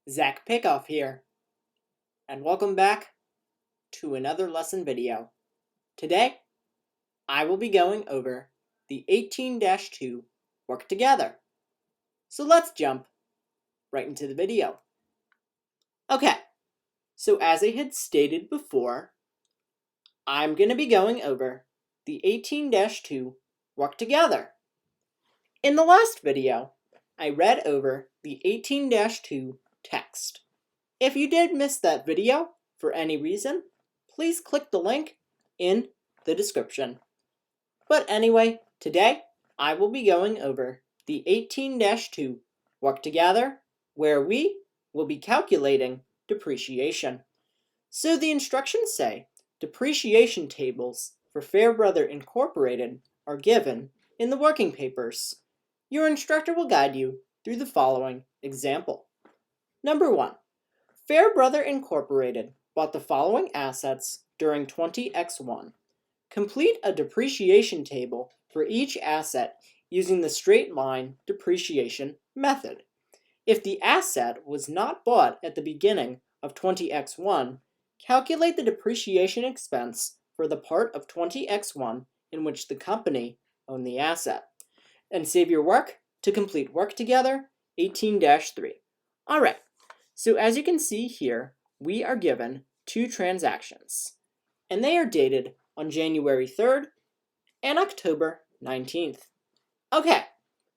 Zach Pickoff here, and welcome back to another lesson video. Today, I will be going over the 18-2 work together. So let's jump right into the video. Okay, so as I had stated before, I'm going to be going over the 18-2 work together. In the last video, I read over the 18-2 text. If you did miss that video for any reason, please click the link in the description. But anyway, today I will be going over the 18-2 work together, where we will be calculating depreciation. So the instructions say depreciation tables for Fairbrother Incorporated are given in the working papers. Your instructor will guide you through the following example. Number 1. Fairbrother Incorporated bought the following assets during 20x1. Complete a depreciation table for each asset using the straight line depreciation method. If the asset was not bought at the beginning of 20x1, calculate the depreciation expense for the part of 20x1 in which the company owned the asset. And save your work to complete work together 18-3. All right. So as you can see here, we are given two transactions, and they are dated on January 3rd and October 19th. Okay,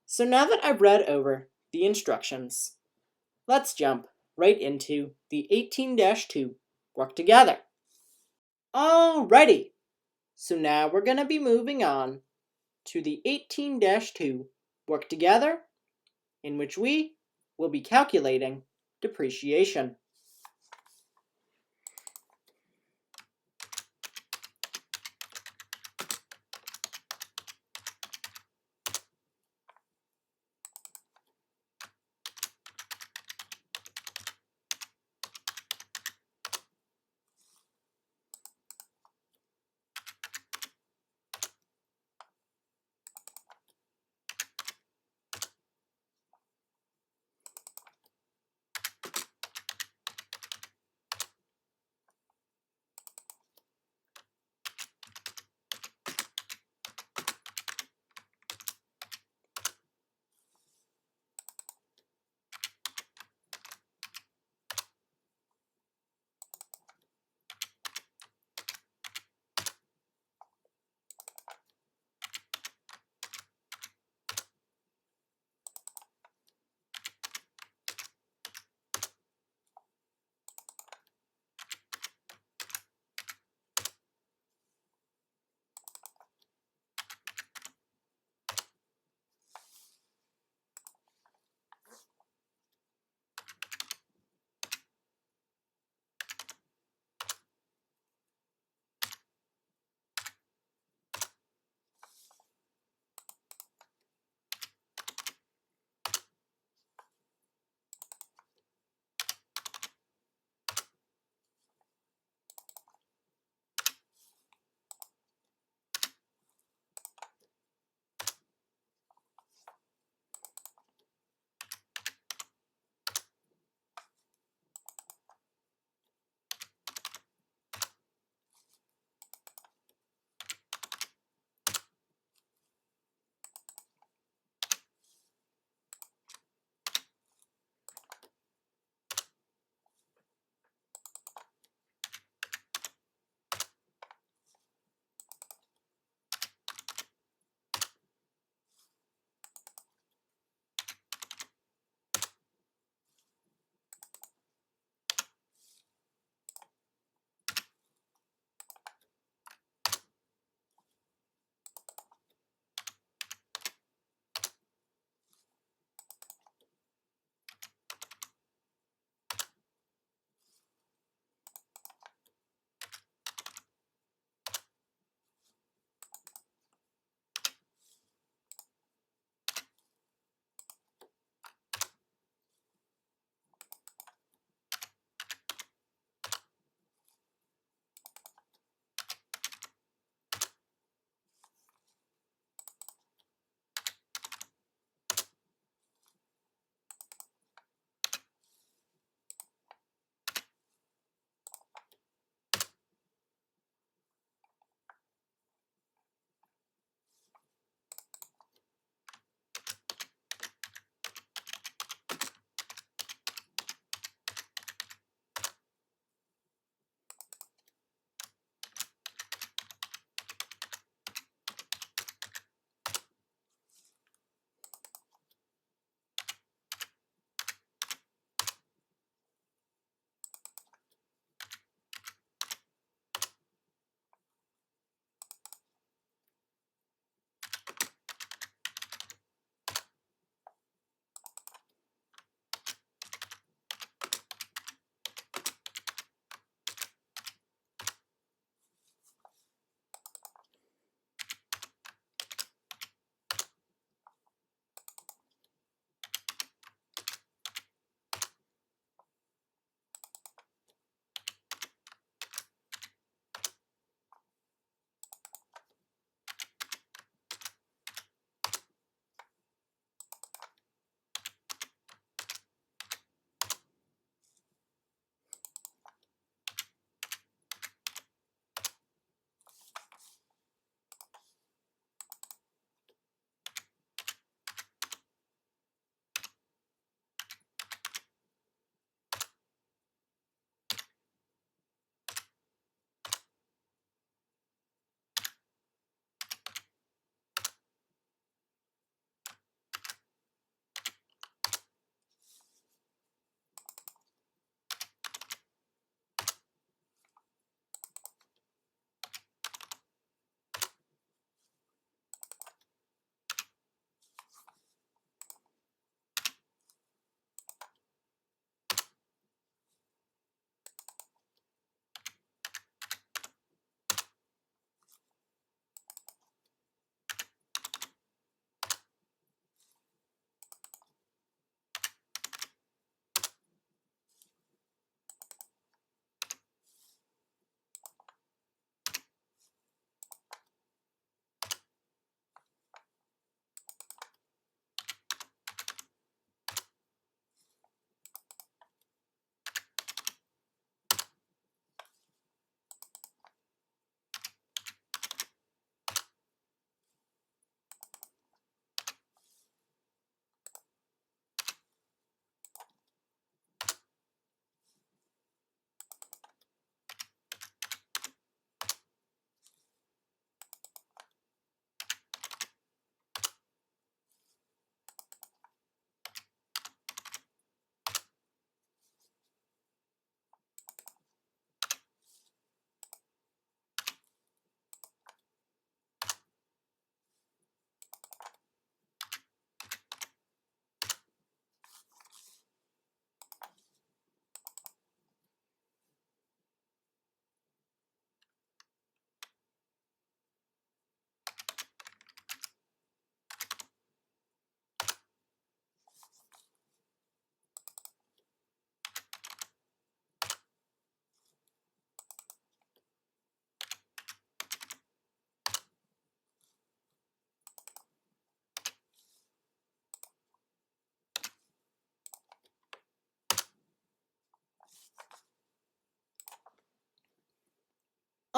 so now that I've read over the instructions, let's jump right into the 18-2 work together. Alrighty, so now we're going to be moving on to the 18-2 work together, in which we will be calculating depreciation.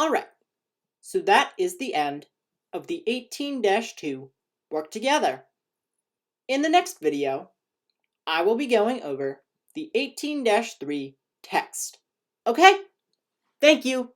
Alright, so that is the end of the 18-2 work together. In the next video, I will be going over the 18-3 text. Okay? Thank you.